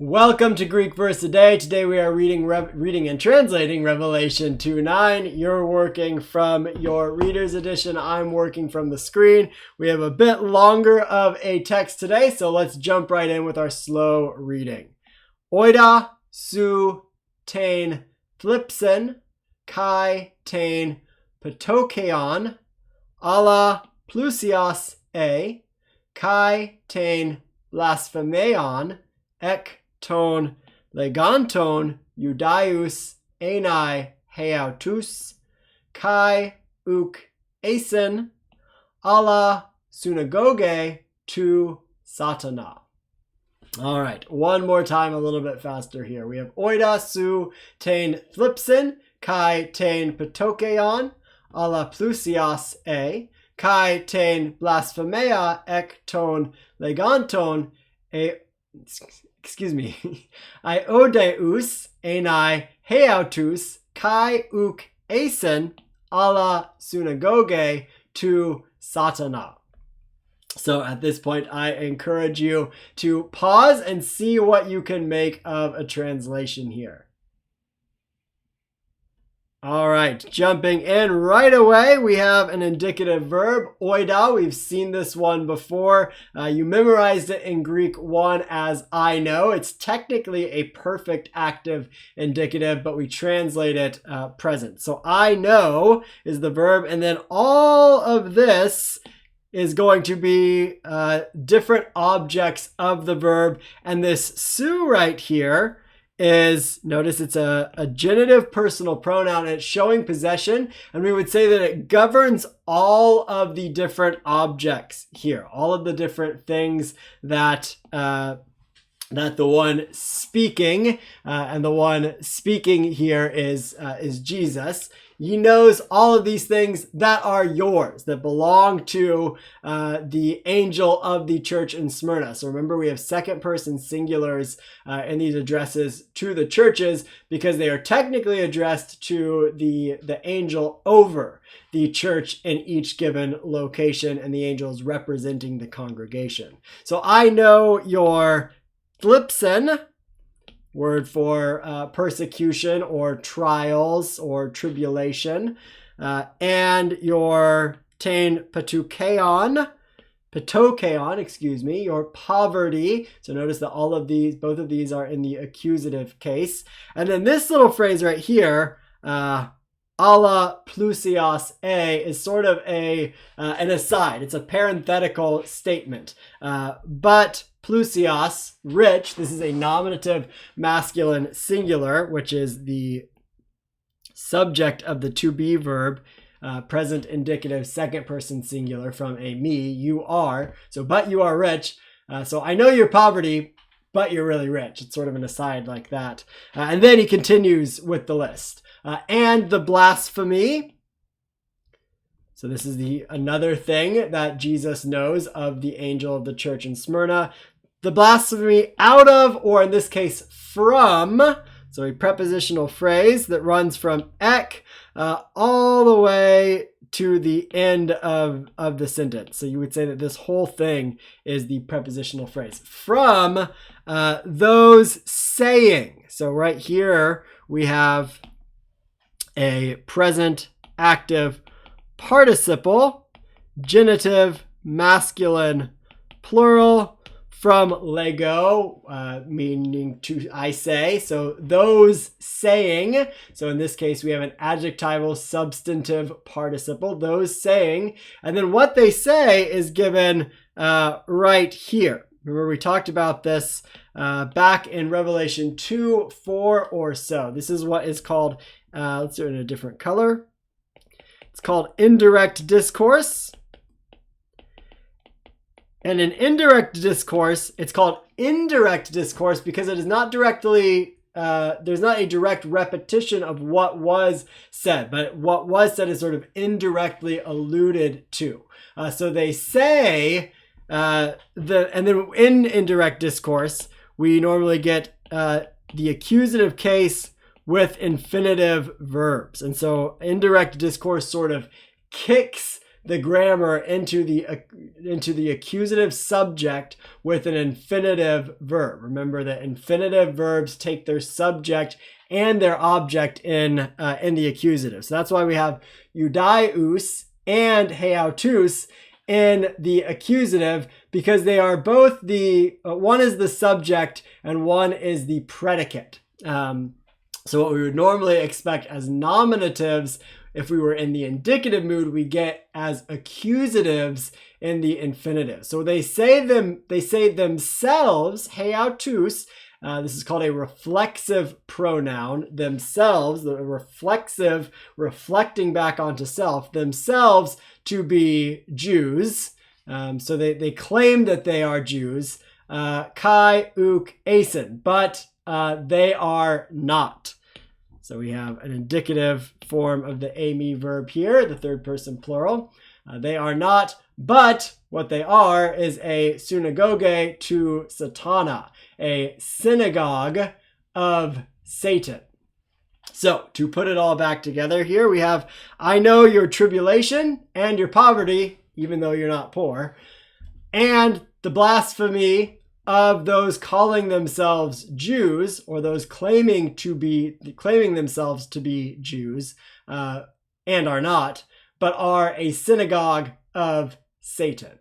Welcome to Greek Verse a Day. Today we are reading and translating Revelation 2:9. You're working from your Reader's Edition. I'm working from the screen. We have a bit longer of a text today, so let's jump right in with our slow reading. Oida su tain thlipsen kai tain patokeon ala plusias kai tain blasphemeon ek ton leganton Judaius enai heautus kai uk asen alla synagoge tu satana. All right, one more time, a little bit faster here. We have oida su tain thlipsen kai tain patokeon alla plusias kai tain blasphemea ek ton leganton Iodeus enai heautus kai uk asen alla synagoge tu satana. So at this point, I encourage you to pause and see what you can make of a translation here. All right, jumping in right away, we have an indicative verb, oida. We've seen this one before. You memorized it in Greek 1 as I know. It's technically a perfect active indicative, but we translate it present. So I know is the verb, and then all of this is going to be different objects of the verb. And this su right here is, notice it's a genitive personal pronoun, and it's showing possession, and we would say that it governs all of the different objects here, all of the different things that the one speaking, and the one speaking here is Jesus. He knows all of these things that are yours, that belong to the angel of the church in Smyrna. So remember, we have second person singulars in these addresses to the churches because they are technically addressed to the angel over the church in each given location, and the angel is representing the congregation. So I know your thlipsen, word for persecution or trials or tribulation, and your tain patokeon, your poverty. So notice that both of these are in the accusative case. And then this little phrase right here, alla plusias is sort of an aside. It's a parenthetical statement. But plusias, rich, this is a nominative masculine singular, which is the subject of the to be verb, present indicative second person singular from a me, you are. So, but you are rich. So I know your poverty, but you're really rich. It's sort of an aside like that. And then he continues with the list. And the blasphemy. So this is another thing that Jesus knows of the angel of the church in Smyrna. The blasphemy out of, or in this case, from, so a prepositional phrase that runs from ek all the way to the end of the sentence. So you would say that this whole thing is the prepositional phrase. From those saying. So right here we have a present active participle, genitive, masculine, plural, from lego, meaning to I say. So those saying, so in this case we have an adjectival substantive participle, those saying, and then what they say is given right here. Remember, we talked about this back in Revelation 2:4 or so. This is what is called, let's do it in a different color. It's called indirect discourse. And in indirect discourse, it's called indirect discourse because it is not directly, there's not a direct repetition of what was said, but what was said is sort of indirectly alluded to. So they say, and then in indirect discourse, we normally get the accusative case with infinitive verbs. And so indirect discourse sort of kicks the grammar into the accusative subject with an infinitive verb. Remember that infinitive verbs take their subject and their object in the accusative. So that's why we have eudaious and heautos in the accusative, because they are both one is the subject and one is the predicate. So what we would normally expect as nominatives, if we were in the indicative mood, we get as accusatives in the infinitive. So they say themselves, heautos. This is called a reflexive pronoun. Themselves, the reflexive, reflecting back onto self, themselves to be Jews. So they claim that they are Jews. Kai, uk, asen, but they are not. So we have an indicative form of the amy verb here, the third person plural. They are not, but what they are is a synagoge to Satana, a synagogue of Satan. So to put it all back together here, we have, I know your tribulation and your poverty, even though you're not poor, and the blasphemy of those calling themselves Jews, or those claiming themselves to be Jews, and are not, but are a synagogue of Satan.